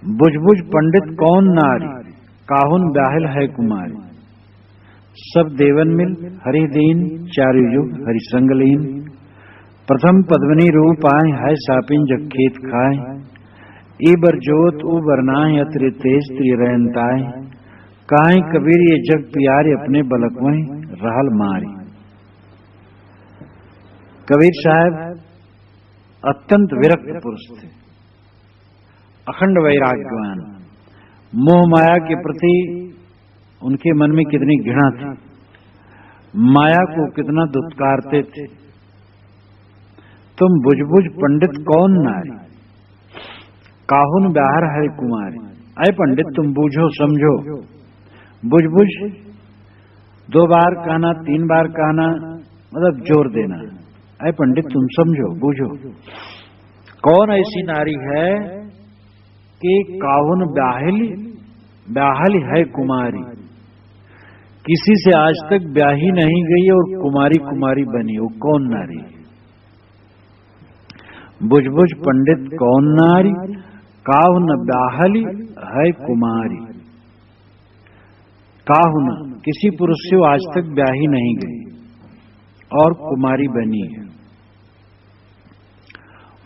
बुझ बुझ पंडित कौन नारी, काहुन ब्याहल है कुमारी। सब देवन मिल हरि दीन, चारु युग हरि संगलीन। प्रथम पद्मनी रूप आए, है सापिन जग खेत खाए। ई बर जोत ऊ बरनाए, अत्र तेज त्रिरयंताए। काहे कबीर ये जग प्यारे, अपने बलकवं रहल मारी। कबीर साहब अत्यंत विरक्त पुरुष थे, अखंड वैराग्यवान। मोह माया के प्रति उनके मन में कितनी घृणा थी, माया को कितना दुत्कारते थे। तुम बुझ बुझ पंडित कौन नारी, काहुन ब्याहर है कुमारी। अय पंडित तुम बूझो समझो। बुझ बुझ 2 बार कहना, 3 बार कहना, मतलब जोर देना। अय पंडित तुम समझो बूझो, कौन ऐसी नारी है कि काहुन ब्याहल है कुमारी, किसी से आज तक ब्याही नहीं गई और कुमारी कुमारी बनी, वो कौन नारी। बुझ बुझ पंडित कौन नारी, काहुन ब्याहली है कुमारी। काहुन किसी पुरुष से आज तक ब्याही नहीं गई और कुमारी बनी है,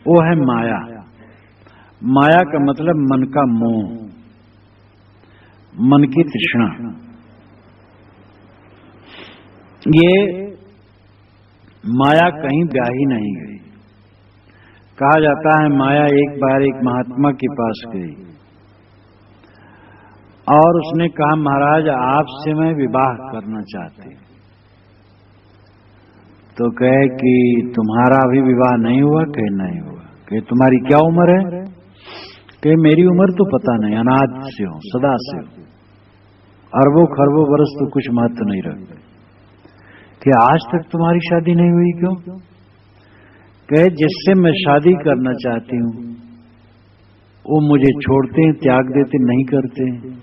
वो है माया। माया का मतलब मन का मोह, मन की तृष्णा। ये माया कहीं ब्याही नहीं गई। कहा जाता है माया एक बार एक महात्मा के पास गई और उसने कहा महाराज आपसे मैं विवाह करना चाहती हूं। तो कहे कि तुम्हारा अभी विवाह नहीं हुआ। कहे नहीं हुआ। कहे तुम्हारी क्या उम्र है। कहे मेरी उम्र तो पता नहीं, अनाद से हो, सदा से हो, अरबों खरबों बरस तो कुछ महत्व नहीं रखते। कि आज तक तुम्हारी शादी नहीं हुई क्यों। कहे जिससे मैं शादी करना चाहती हूं वो मुझे छोड़ते हैं, त्याग देते, नहीं करते हैं।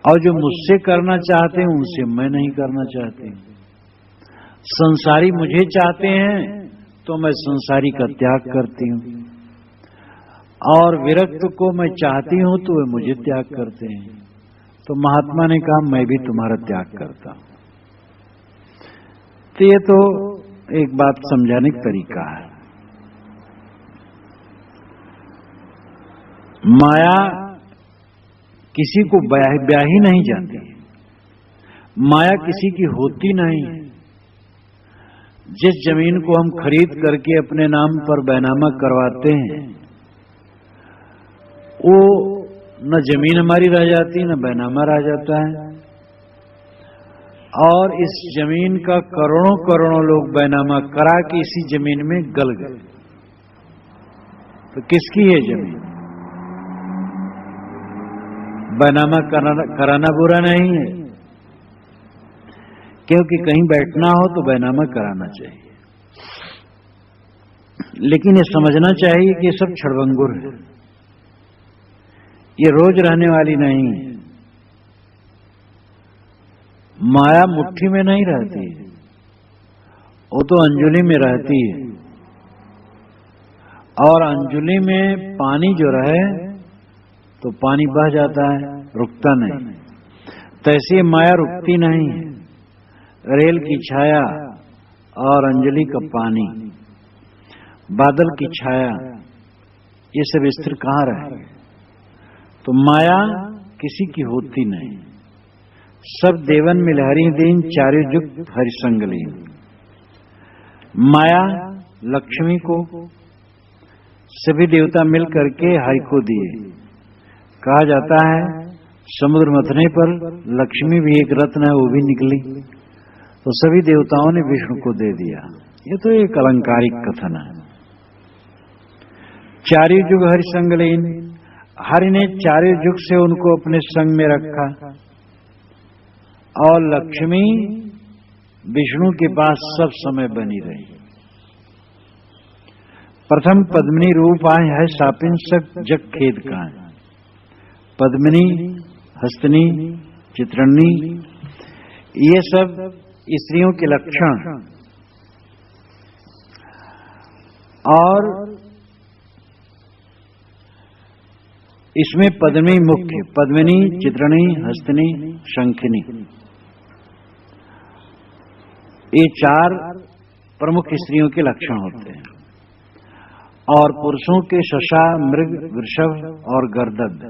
और जो मुझसे करना चाहते हैं उनसे मैं नहीं करना चाहती। संसारी मुझे चाहते हैं तो मैं संसारी का त्याग करती हूं, और विरक्त को मैं चाहती हूं तो वे मुझे त्याग करते हैं। तो महात्मा ने कहा मैं भी तुम्हारा त्याग करता हूं। तो ये तो एक बात समझाने का तरीका है। माया किसी को ब्याही नहीं जाती, माया किसी की होती नहीं। जिस जमीन को हम खरीद करके अपने नाम पर बैनामा करवाते हैं वो न जमीन हमारी रह जाती न बैनामा रह जाता है। और इस जमीन का करोड़ों करोड़ों लोग बैनामा करा के इसी जमीन में गल गए। तो किसकी है जमीन। बैनामा कराना बुरा नहीं है, क्योंकि कहीं बैठना हो तो बैनामा कराना चाहिए। लेकिन ये समझना चाहिए कि ये सब क्षणभंगुर है, ये रोज रहने वाली नहीं है। माया मुट्ठी में नहीं रहती, वो तो अंजुलि में रहती है। और अंजुलि में पानी जो रहे तो पानी बह जाता है, रुकता नहीं। तैसे माया रुकती नहीं है। रेल की छाया और अंजलि का पानी, बादल की छाया, ये सब स्थिर कहाँ रहे। तो माया किसी की होती नहीं। सब देवन मिल हरि दीन, चारु युग हरि संगलीन। माया लक्ष्मी को सभी देवता मिल करके हरि को दिए। कहा जाता है समुद्र मथने पर लक्ष्मी भी एक रत्न है, वो भी निकली, तो सभी देवताओं ने विष्णु को दे दिया। ये तो एक अलंकारिक कथन है। चारु युग हरि संगलीन, हरि ने चारु युग से उनको अपने संग में रखा और लक्ष्मी विष्णु के पास सब समय बनी रही। प्रथम पद्मिनी रूप आए, है सापिन जग खेद का। पद्मिनी, हस्तनी, चित्रणी, ये सब स्त्रियों के लक्षण। और इसमें पद्मिनी मुख्य, पद्मिनी, चित्रणी, हस्तिनी, शंखिनी, ये 4 प्रमुख स्त्रियों के लक्षण होते हैं। और पुरुषों के शशा, मृग, वृषभ और गर्दभ।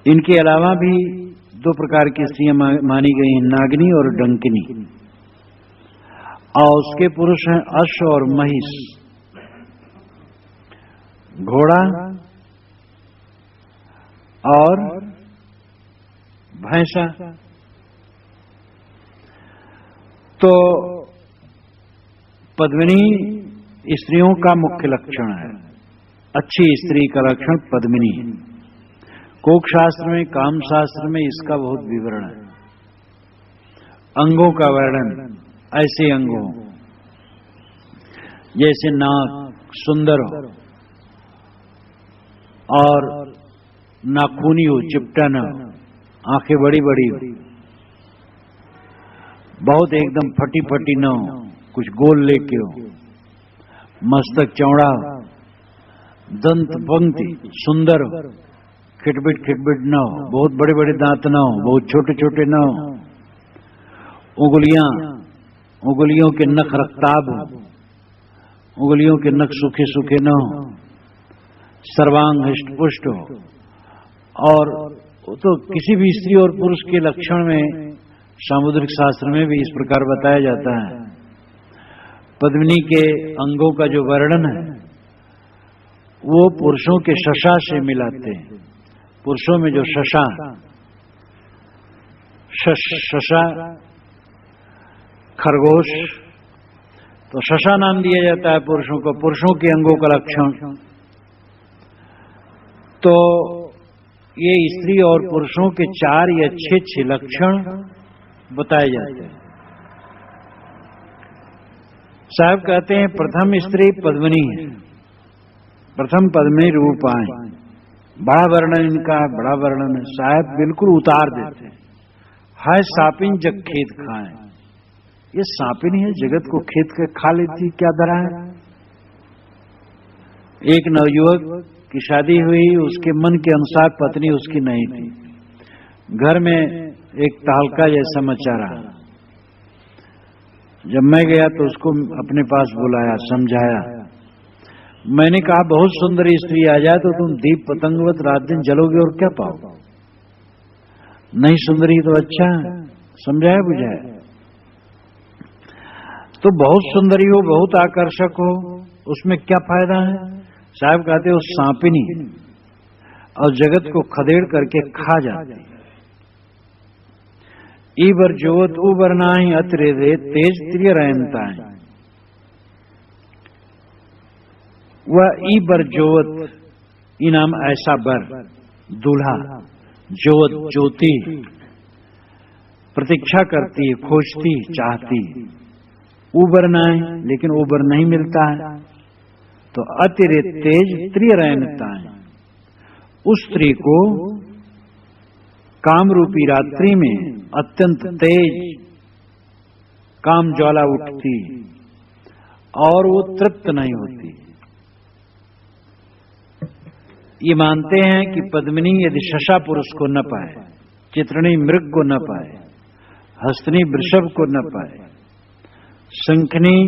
इनके अलावा भी 2 प्रकार की स्त्रियां मानी गई हैं, नागिनी और डंकिनी। और उसके पुरुष हैं अश्व और महिष, घोड़ा और भैंसा। तो पद्मिनी स्त्रियों का मुख्य लक्षण है। अच्छी स्त्री का लक्षण पद्मिनी है। कोक शास्त्र में, काम शास्त्र में इसका बहुत विवरण है। अंगों का वर्णन, ऐसे अंगों जैसे नाक सुंदर हो और नाखूनी हो, चिपटा न हो, आंखें बड़ी बड़ी हो, बहुत एकदम फटी फटी न हो, कुछ गोल लेके हो, मस्तक चौड़ा हो, दंत पंक्ति सुंदर हो, खिटबिट खिटबिट न हो, बहुत बड़े बड़े दांत न हो, बहुत छोटे छोटे न हो, उंगलियों के नख रक्ताब हो, उंगलियों के नख सूखे सूखे न हो, सर्वांग हृष्टपुष्ट हो। और तो किसी भी स्त्री और पुरुष के लक्षण में सामुद्रिक शास्त्र में भी इस प्रकार बताया जाता है। पद्मिनी के अंगों का जो वर्णन है वो पुरुषों के शशा से मिलाते हैं। पुरुषों में जो शशा खरगोश, तो शशा नाम दिया जाता है पुरुषों को, पुरुषों के अंगों का लक्षण। तो ये स्त्री और पुरुषों के 4 या 6 लक्षण बताए जाते हैं। साहब कहते हैं प्रथम स्त्री पद्मिनी है, प्रथम पद्मिनी रूप आए। बड़ा वर्णन इनका है, बड़ा वर्णन है। साहब बिल्कुल उतार देते हैं। है सापिन जग खेत खाए, ये सांपिन है, जगत को खेत के खा लेती, क्या धरा है। एक नवयुवक की शादी हुई, उसके मन के अनुसार पत्नी उसकी नहीं थी। घर में एक तहलका जैसा मचा रहा। जब मैं गया तो उसको अपने पास बुलाया, समझाया। मैंने कहा बहुत सुंदर स्त्री आ जाए तो तुम दीप पतंगवत रात दिन जलोगे और क्या पाओ। नहीं सुंदरी तो अच्छा है, समझाया बुझाया। तो बहुत सुंदरी हो, बहुत आकर्षक हो, उसमें क्या फायदा है। साहब कहते हो सांपिनी और जगत को खदेड़ करके खा जाती। ईबर जोत उबर नाही अत्रे दे तेज त्रिय रहनता है। वह ईबर जोत, इनाम ऐसा बर, दूल्हा, जोत ज्योति, प्रतीक्षा करती है, खोजती, चाहती। उबर नाय, लेकिन उबर नहीं मिलता है। तो अतिरिक्त तेज त्रिय रहनता है। उस स्त्री को काम रूपी रात्रि में अत्यंत तेज काम ज्वाला उठती और वो तृप्त नहीं होती। ये मानते हैं कि पद्मिनी यदि शशा पुरुष को न पाए, चित्रणी मृग को न पाए, हस्तिनी वृषभ को न पाए, शंखनी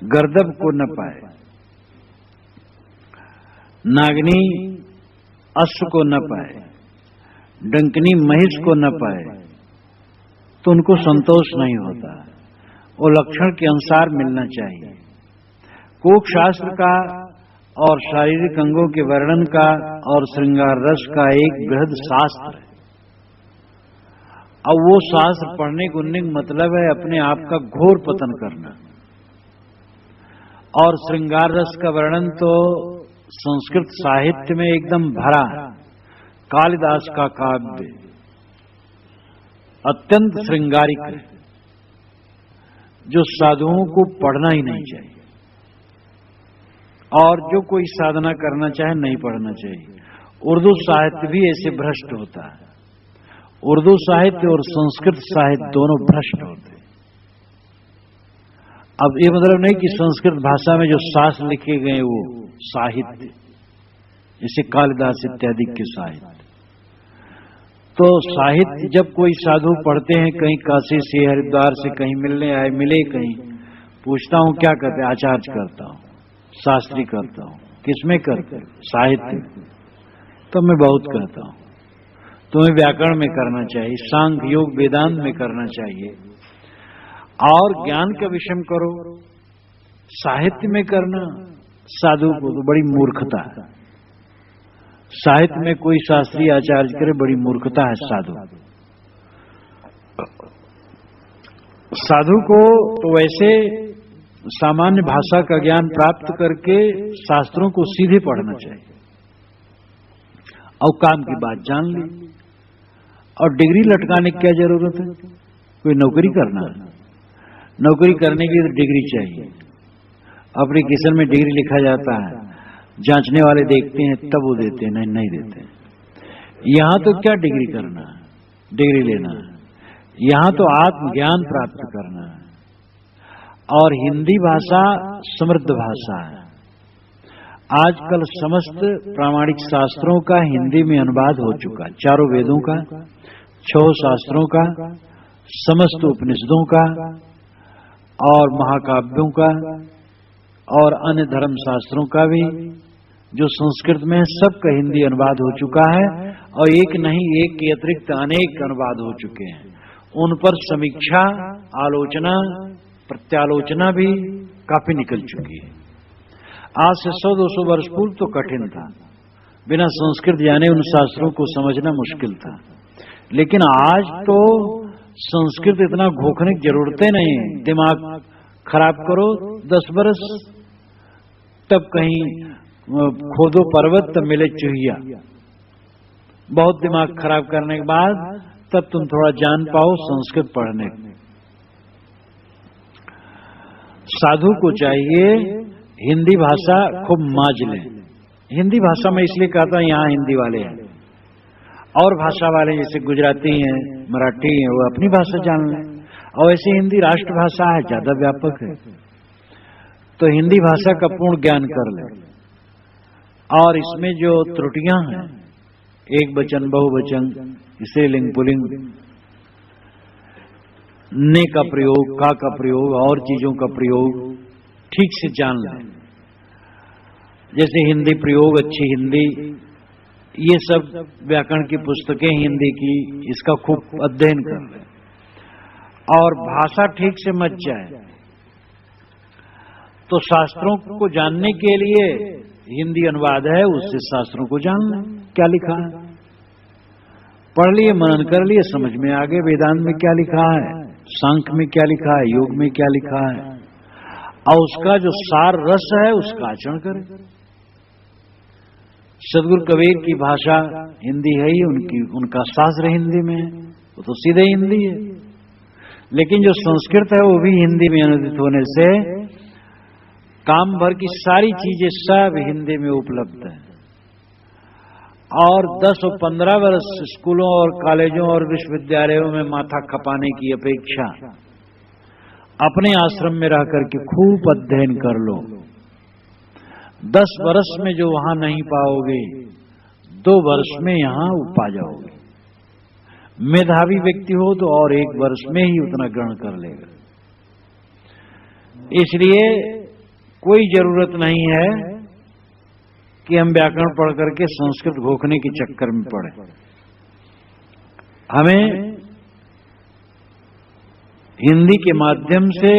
गर्दभ को न पाए, नागनी अश्व को न पाए, डंकनी महिष को न पाए, तो उनको संतोष नहीं होता। वो लक्षण के अनुसार मिलना चाहिए। कोक शास्त्र का और शारीरिक अंगों के वर्णन का और श्रृंगार रस का एक बृहद शास्त्र है। अब वो शास्त्र पढ़ने को मतलब है अपने आप का घोर पतन करना। और श्रृंगार रस का वर्णन तो संस्कृत साहित्य में एकदम भरा है। कालिदास का काव्य अत्यंत श्रृंगारिक है, जो साधुओं को पढ़ना ही नहीं चाहिए और जो कोई साधना करना चाहे नहीं पढ़ना चाहिए। उर्दू साहित्य भी ऐसे भ्रष्ट होता है। उर्दू साहित्य और संस्कृत साहित्य दोनों भ्रष्ट होते हैं। अब ये मतलब नहीं कि संस्कृत भाषा में जो शास्त्र लिखे गए वो साहित्य, जैसे कालिदास इत्यादि के साहित्य। तो साहित्य जब कोई साधु पढ़ते हैं, कहीं काशी से हरिद्वार से कहीं मिलने आए, मिले कहीं, पूछता हूं क्या करते, आचार्य करता हूं, शास्त्री करता हूं। किसमें करते? साहित्य। तो मैं बहुत कहता हूं तुम्हें व्याकरण में करना चाहिए, सांख्य योग वेदांत में करना चाहिए, और ज्ञान का विषय करो। साहित्य में करना साधु को तो बड़ी मूर्खता है। साहित्य में कोई शास्त्रीय आचार्य करे, बड़ी मूर्खता है साधु। साधु को तो वैसे सामान्य भाषा का ज्ञान प्राप्त करके शास्त्रों को सीधे पढ़ना चाहिए और काम की बात जान ली। और डिग्री लटकाने की क्या जरूरत है? कोई नौकरी करना है, नौकरी करने की तो डिग्री चाहिए। एप्लीकेशन में डिग्री लिखा जाता है, जांचने वाले देखते हैं तब वो देते हैं, नहीं देते। यहां तो क्या डिग्री करना है, डिग्री लेना है, यहां तो आत्मज्ञान प्राप्त करना है। और हिंदी भाषा समृद्ध भाषा है। आजकल समस्त प्रामाणिक शास्त्रों का हिंदी में अनुवाद हो चुका, चारों वेदों का, 6 शास्त्रों का, समस्त उपनिषदों का और महाकाव्यों का और अन्य धर्म शास्त्रों का भी जो संस्कृत में सबका हिंदी अनुवाद हो चुका है। और एक नहीं, एक के अतिरिक्त अनेक अनुवाद हो चुके हैं। उन पर समीक्षा, आलोचना, प्रत्यालोचना भी काफी निकल चुकी है। आज से 100-200 वर्ष पूर्व तो कठिन था, बिना संस्कृत जाने उन शास्त्रों को समझना मुश्किल था। लेकिन आज तो संस्कृत इतना घोखने की जरूरतें नहीं है। दिमाग खराब करो 10 बरस, तब कहीं खोदो पर्वत तब मिले चुहिया। बहुत दिमाग खराब करने के बाद तब तुम थोड़ा जान पाओ संस्कृत पढ़ने। साधु को चाहिए हिंदी भाषा खूब माज लें। हिंदी भाषा में इसलिए कहता हूं, यहां हिंदी वाले हैं और भाषा वाले जैसे गुजराती हैं, मराठी हैं, वो अपनी भाषा जान लें। और ऐसे हिंदी राष्ट्रभाषा है, ज्यादा व्यापक है, तो हिंदी भाषा का पूर्ण ज्ञान कर लें। और इसमें जो त्रुटियां हैं, एक वचन, बहुवचन, स्त्रीलिंग, पुल्लिंग, ने का प्रयोग, का प्रयोग और चीजों का प्रयोग ठीक से जान लें। जैसे हिंदी प्रयोग, अच्छी हिंदी, ये सब व्याकरण की पुस्तकें हिंदी की, इसका खूब अध्ययन कर लें। और भाषा ठीक से मच जाए तो शास्त्रों को जानने के लिए हिंदी अनुवाद है, उससे शास्त्रों को जान लें क्या लिखा है। पढ़ लिए, मनन कर लिए, समझ में आ गए वेदांत में क्या लिखा है, सांख्य में क्या लिखा है, योग में क्या लिखा है, और उसका जो सार रस है उसका आचरण करें। सदगुरु कबीर की भाषा हिंदी है ही, उनका शास्त्र हिंदी में है, वो तो सीधे हिंदी है। लेकिन जो संस्कृत है वो भी हिंदी में अनुदित होने से काम भर की सारी चीजें सब हिंदी में उपलब्ध है। और 10 और 15 वर्ष स्कूलों और कॉलेजों और विश्वविद्यालयों में माथा खपाने की अपेक्षा अपने आश्रम में रह करके खूब अध्ययन कर लो। 10 वर्ष में जो वहां नहीं पाओगे, 2 वर्ष में यहां पा जाओगे। मेधावी व्यक्ति हो तो और 1 वर्ष में ही उतना ग्रहण कर लेगा। इसलिए कोई जरूरत नहीं है कि हम व्याकरण पढ़ करके संस्कृत घोखने के चक्कर में पड़े। हमें हिंदी के माध्यम से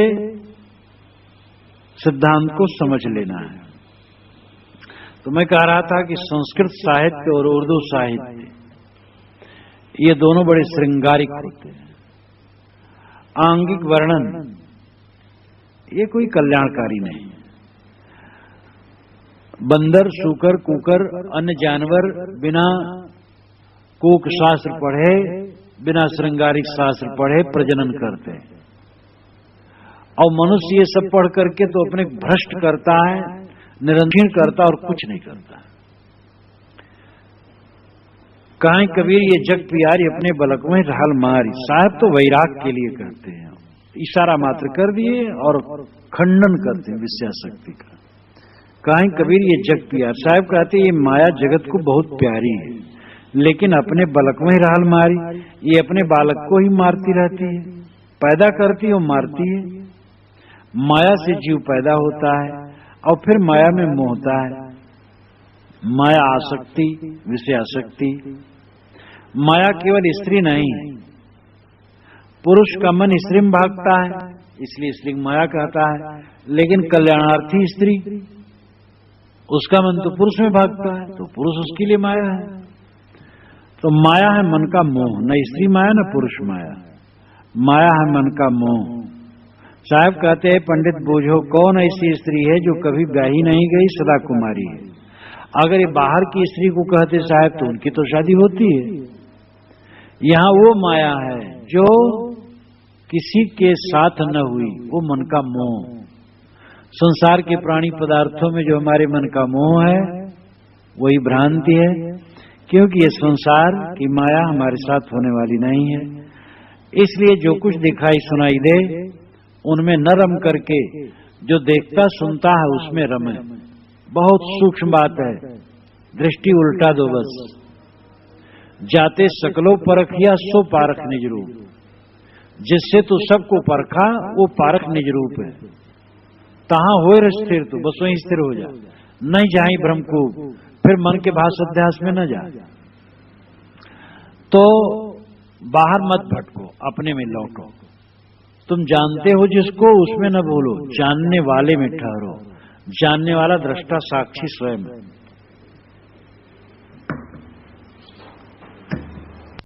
सिद्धांत को समझ लेना है। तो मैं कह रहा था कि संस्कृत साहित्य और उर्दू साहित्य ये दोनों बड़े श्रृंगारिक होते हैं। आंगिक वर्णन ये कोई कल्याणकारी नहीं। बंदर, सूकर, कुकर, अन्य जानवर बिना कोक शास्त्र पढ़े, बिना श्रृंगारिक शास्त्र पढ़े प्रजनन करते हैं, और मनुष्य ये सब पढ़ करके तो अपने भ्रष्ट करता है, निरंतर करता और कुछ नहीं करता। कहें कबीर ये जग प्यारी अपने बलक में ढाल मारी। साहब तो वैराग के लिए करते हैं, इशारा मात्र कर दिए और खंडन करते हैं विषयाशक्ति का। कहीं कबीर ये जग प्यार साहब कहते ये माया जगत को बहुत प्यारी है, लेकिन अपने बलक में रहल मारी, ये अपने बालक को ही मारती रहती है, पैदा करती और मारती है। माया से जीव पैदा होता है और फिर माया में मोहता है। माया आसक्ति, विषयाशक्ति। माया केवल स्त्री नहीं है, पुरुष का मन स्त्री में भागता है, इसलिए स्त्री माया कहता है। लेकिन कल्याणार्थी स्त्री, उसका मन तो पुरुष में भागता है, तो पुरुष उसके लिए माया है। तो माया है मन का मोह, न स्त्री माया न पुरुष माया। माया है मन का मोह। साहब कहते हैं पंडित बूझो कौन ऐसी स्त्री है जो कभी ब्याही नहीं गई, सदा कुमारी है। अगर ये बाहर की स्त्री को कहते साहब तो उनकी तो शादी होती है। यहां वो माया है जो किसी के साथ न हुई, वो मन का मोह। संसार के प्राणी पदार्थों में जो हमारे मन का मोह है वही भ्रांति है, क्योंकि ये संसार की माया हमारे साथ होने वाली नहीं है। इसलिए जो कुछ दिखाई सुनाई दे उनमें न रम करके जो देखता सुनता है उसमें रमे। बहुत सूक्ष्म बात है, दृष्टि उल्टा दो बस। जाते सकलो परखिया सो पारख निज रूप। जिससे तू सबको परखा वो पारख निज रूप है। तहां होए स्थिर तू, बस वहीं स्थिर हो जा, नहीं जाए ब्रह्मकूप, फिर मन के भाष अध्यास में न जा। तो बाहर मत भटको, अपने में लौटो। तुम जानते हो जिसको उसमें न भूलो, जानने वाले में ठहरो। जानने वाला दृष्टा साक्षी स्वयं है।